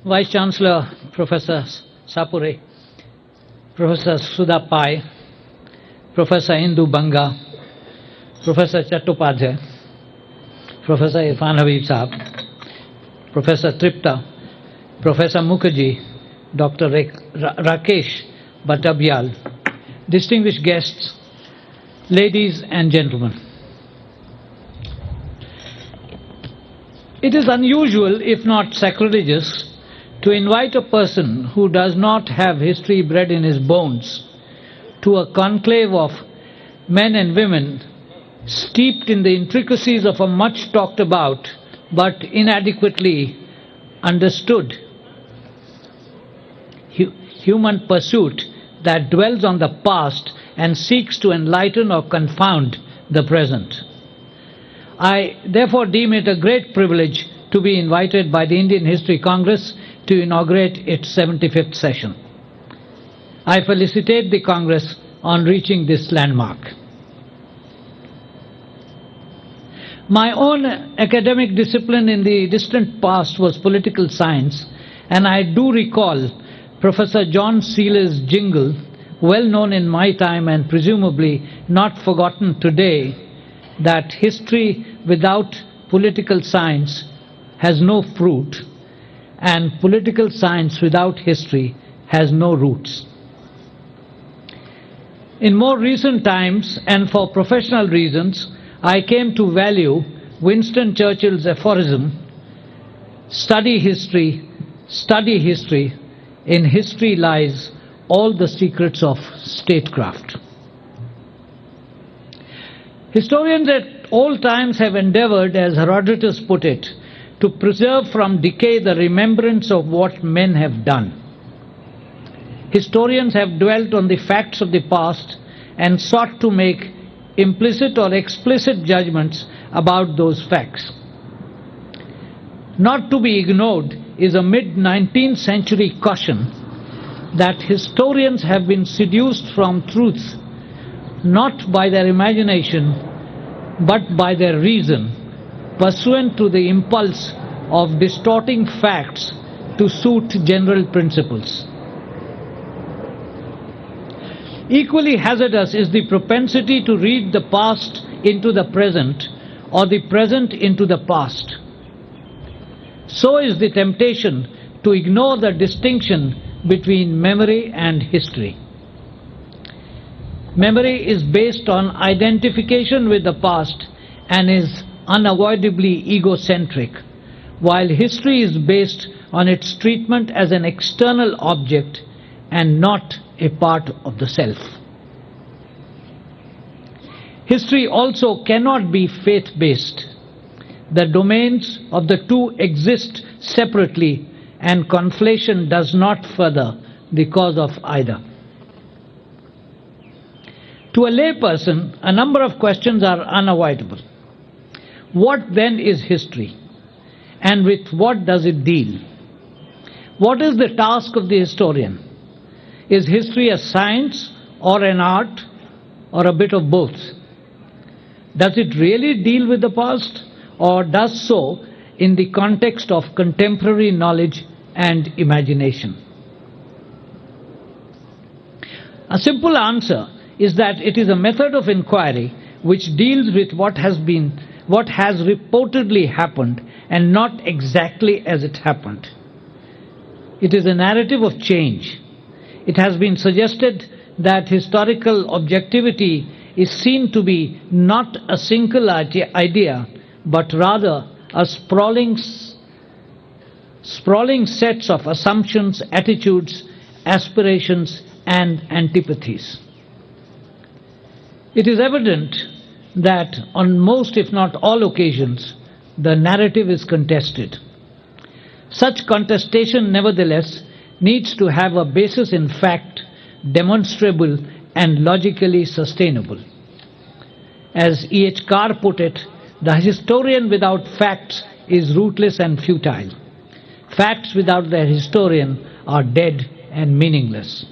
Vice Chancellor Professor Sapure, Professor Sudha Pai, Professor Indu Banga, Professor Chattopadhyay, Professor Irfan Habib Saab, Professor Tripta, Professor Mukherjee, Dr. Rakesh Bhattabyal, distinguished guests, ladies and gentlemen. It is unusual, if not sacrilegious, to invite a person who does not have history bred in his bones to a conclave of men and women steeped in the intricacies of a much talked about but inadequately understood human pursuit that dwells on the past and seeks to enlighten or confound the present. I therefore deem it a great privilege to be invited by the Indian History Congress to inaugurate its 75th session. I felicitate the Congress on reaching this landmark. My own academic discipline in the distant past was political science, and I do recall Professor John Seeley's jingle, well known in my time and presumably not forgotten today, that history without political science has no fruit, and political science without history has no roots. In more recent times, and for professional reasons, I came to value Winston Churchill's aphorism, study history, in history lies all the secrets of statecraft. Historians at all times have endeavored, as Herodotus put it, to preserve from decay the remembrance of what men have done. Historians have dwelt on the facts of the past and sought to make implicit or explicit judgments about those facts. Not to be ignored is a mid-19th century caution that historians have been seduced from truth not by their imagination but by their reason, pursuant to the impulse of distorting facts to suit general principles. Equally hazardous is the propensity to read the past into the present or the present into the past. So is the temptation to ignore the distinction between memory and history. Memory is based on identification with the past and is unavoidably egocentric, while history is based on its treatment as an external object and not a part of the self. History also cannot be faith-based. The domains of the two exist separately, and conflation does not further the cause of either. To a layperson, a number of questions are unavoidable. What then is history? And with what does it deal? What is the task of the historian? Is history a science or an art or a bit of both? Does it really deal with the past, or does so in the context of contemporary knowledge and imagination? A simple answer is that it is a method of inquiry which deals with what has reportedly happened and not exactly as it happened. It is a narrative of change. It has been suggested that historical objectivity is seen to be not a single idea, but rather a sprawling sets of assumptions, attitudes, aspirations, and antipathies. It is evident that on most, if not all occasions, the narrative is contested. Such contestation, nevertheless, needs to have a basis in fact, demonstrable and logically sustainable. As E. H. Carr put it, the historian without facts is rootless and futile. Facts without their historian are dead and meaningless.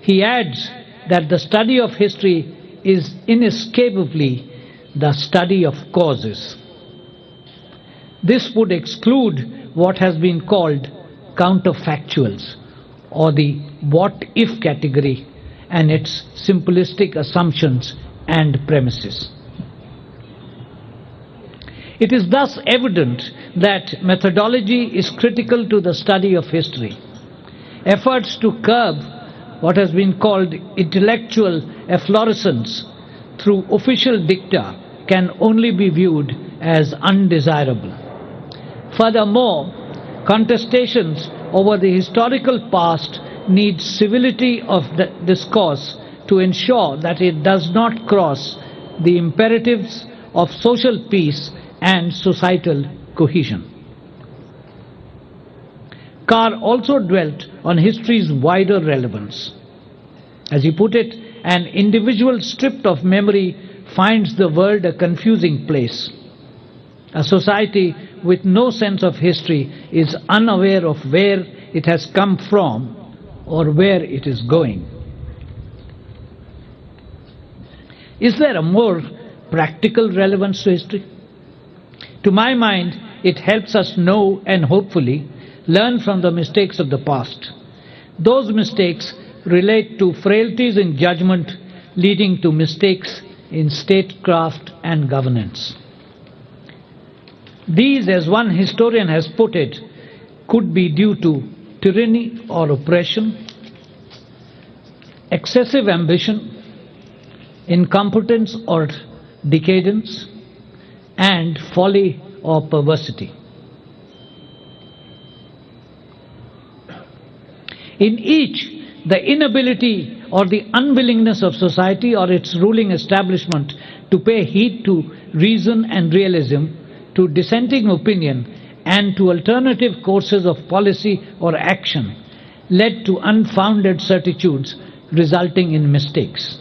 He adds that the study of history is inescapably the study of causes. This would exclude what has been called counterfactuals, or the what-if category and its simplistic assumptions and premises. It is thus evident that methodology is critical to the study of history. Efforts to curb what has been called intellectual efflorescence through official dicta can only be viewed as undesirable. Furthermore, contestations over the historical past need civility of the discourse to ensure that it does not cross the imperatives of social peace and societal cohesion. Carr also dwelt on history's wider relevance. As he put it, an individual stripped of memory finds the world a confusing place. A society with no sense of history is unaware of where it has come from or where it is going. Is there a more practical relevance to history? To my mind, it helps us know and hopefully learn from the mistakes of the past. Those mistakes relate to frailties in judgment leading to mistakes in statecraft and governance. These, as one historian has put it, could be due to tyranny or oppression, excessive ambition, incompetence or decadence, and folly or perversity. In each, the inability or the unwillingness of society or its ruling establishment to pay heed to reason and realism, to dissenting opinion, and to alternative courses of policy or action led to unfounded certitudes resulting in mistakes.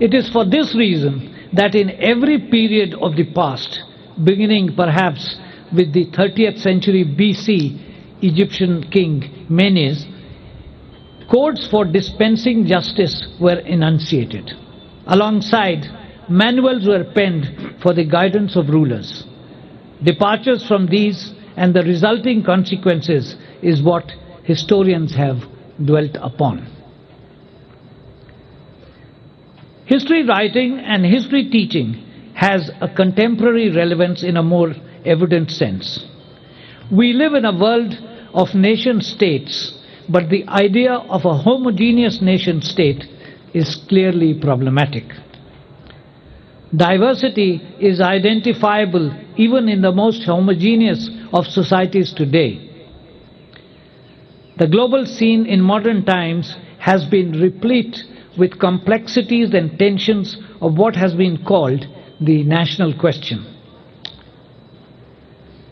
It is for this reason that in every period of the past, beginning perhaps with the 30th century BC Egyptian king Menes, codes for dispensing justice were enunciated. Alongside, manuals were penned for the guidance of rulers. Departures from these and the resulting consequences is what historians have dwelt upon. History writing and history teaching has a contemporary relevance in a more evident sense. We live in a world of nation states, but the idea of a homogeneous nation state is clearly problematic. Diversity is identifiable even in the most homogeneous of societies today. The global scene in modern times has been replete with complexities and tensions of what has been called the national question.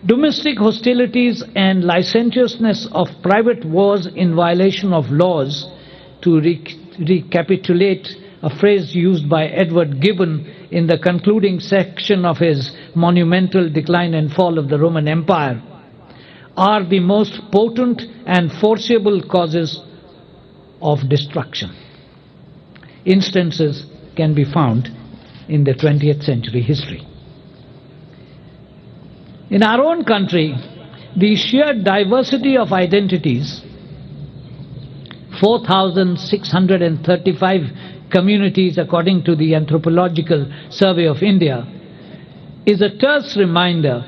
Domestic hostilities and licentiousness of private wars in violation of laws, to recapitulate a phrase used by Edward Gibbon in the concluding section of his monumental Decline and Fall of the Roman Empire, are the most potent and forcible causes of destruction. Instances can be found in the 20th century history. In our own country, the sheer diversity of identities, 4,635 communities according to the Anthropological Survey of India, is a terse reminder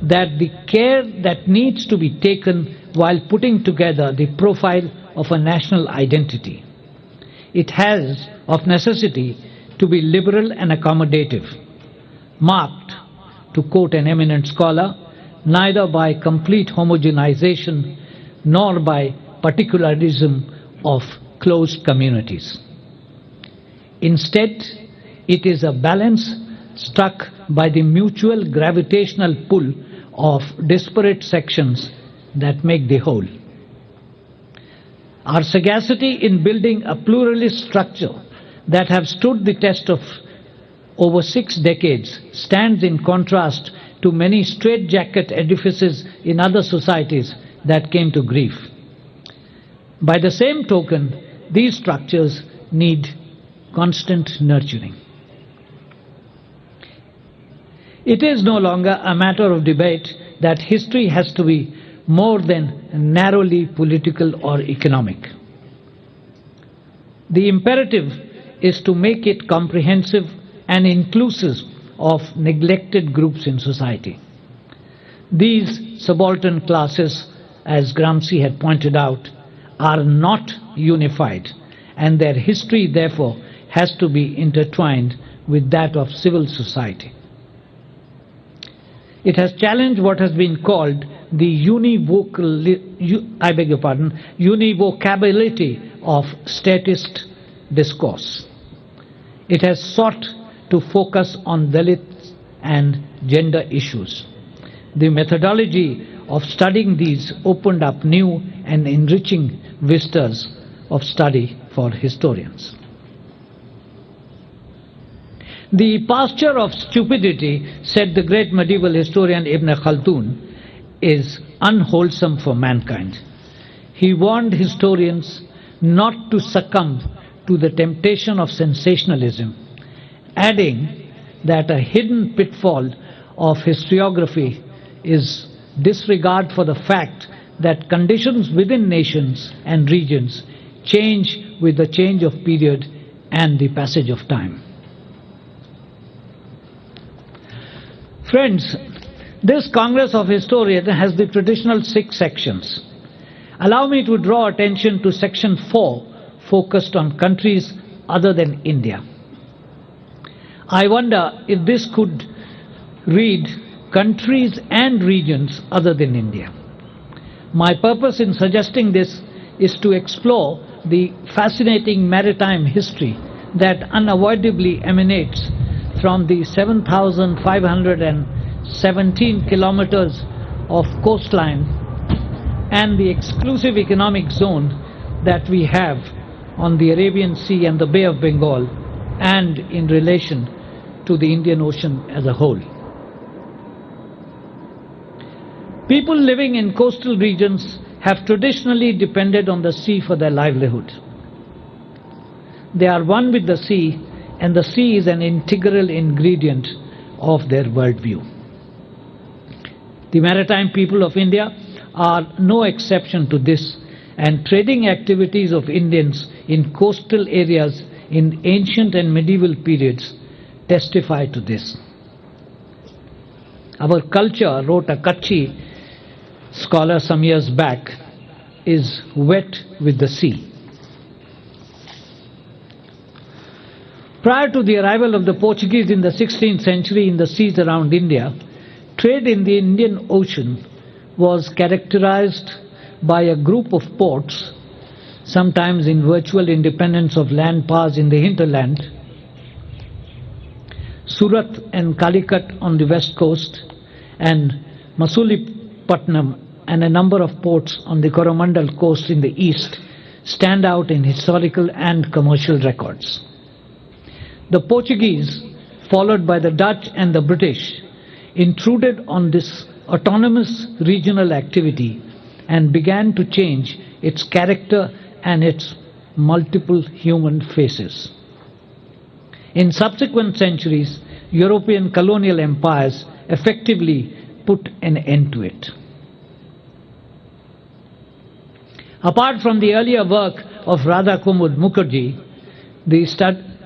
that the care that needs to be taken while putting together the profile of a national identity. It has, of necessity, to be liberal and accommodative, marked, to quote an eminent scholar, neither by complete homogenization nor by particularism of closed communities. Instead, it is a balance struck by the mutual gravitational pull of disparate sections that make the whole. Our sagacity in building a pluralist structure that have stood the test of over 6 decades stands in contrast to many straitjacket edifices in other societies that came to grief. By the same token, these structures need constant nurturing. It is no longer a matter of debate that history has to be more than narrowly political or economic. The imperative is to make it comprehensive and inclusive of neglected groups in society. These subaltern classes, as Gramsci had pointed out, are not unified, and their history therefore has to be intertwined with that of civil society. It has challenged what has been called the univocability of statist discourse. It has sought to focus on Dalits and gender issues. The methodology of studying these opened up new and enriching vistas of study for historians. The pasture of stupidity, said the great medieval historian Ibn Khaldun, is unwholesome for mankind. He warned historians not to succumb to the temptation of sensationalism, adding that a hidden pitfall of historiography is disregard for the fact that conditions within nations and regions change with the change of period and the passage of time. Friends, this Congress of Historians has the traditional 6 sections. Allow me to draw attention to section 4, focused on countries other than India. I wonder if this could read countries and regions other than India. My purpose in suggesting this is to explore the fascinating maritime history that unavoidably emanates from the 7,517 kilometers of coastline and the exclusive economic zone that we have on the Arabian Sea and the Bay of Bengal, and in relation to the Indian Ocean as a whole. People living in coastal regions have traditionally depended on the sea for their livelihood. They are one with the sea, and the sea is an integral ingredient of their worldview. The maritime people of India are no exception to this, and trading activities of Indians in coastal areas in ancient and medieval periods testify to this. Our culture, wrote a Kutchi scholar some years back, is wet with the sea. Prior to the arrival of the Portuguese in the 16th century in the seas around India, trade in the Indian Ocean was characterized by a group of ports, sometimes in virtual independence of land powers in the hinterland, Surat and Calicut on the west coast, and Masulipatam and a number of ports on the Coromandel coast in the east stand out in historical and commercial records. The Portuguese, followed by the Dutch and the British, intruded on this autonomous regional activity and began to change its character and its multiple human faces. In subsequent centuries, European colonial empires effectively put an end to it. Apart from the earlier work of Radha Kumud Mukherjee, the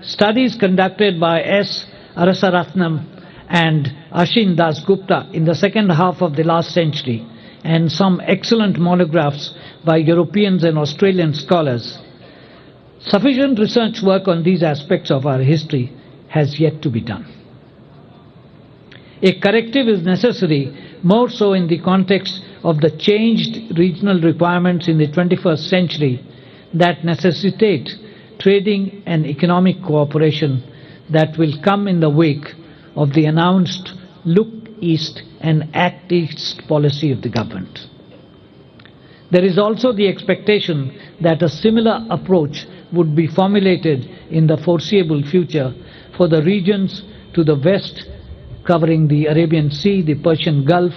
studies conducted by S. Arasaratnam and Ashin Das Gupta in the second half of the last century, and some excellent monographs by Europeans and Australian scholars, sufficient research work on these aspects of our history has yet to be done. A corrective is necessary, more so in the context of the changed regional requirements in the 21st century that necessitate trading and economic cooperation that will come in the wake of the announced Look East and Act East policy of the government. There is also the expectation that a similar approach would be formulated in the foreseeable future for the regions to the west, covering the Arabian Sea, the Persian Gulf,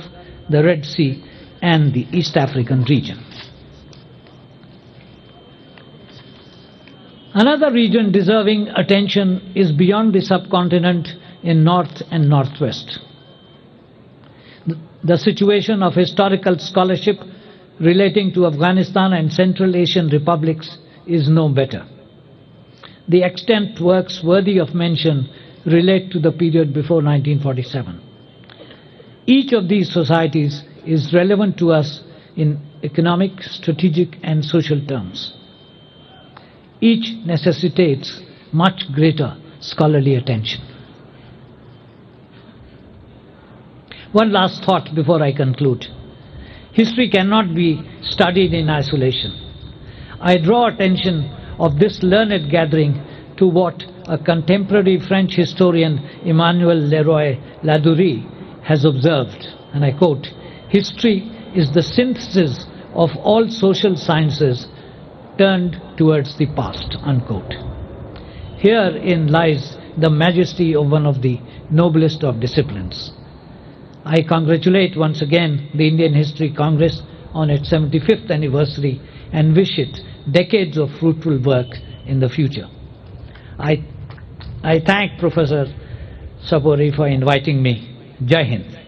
the Red Sea, and the East African region. Another region deserving attention is beyond the subcontinent in north and northwest. The situation of historical scholarship relating to Afghanistan and Central Asian republics is no better. The extant works worthy of mention relate to the period before 1947. Each of these societies is relevant to us in economic, strategic, and social terms. Each necessitates much greater scholarly attention. One last thought before I conclude. History cannot be studied in isolation. I draw attention of this learned gathering to what a contemporary French historian, Emmanuel Leroy-Ladurie, has observed, and I quote, "History is the synthesis of all social sciences turned towards the past," unquote. Herein lies the majesty of one of the noblest of disciplines. I congratulate once again the Indian History Congress on its 75th anniversary and wish it decades of fruitful work in the future. I thank Professor Sapori for inviting me. Jai Hind.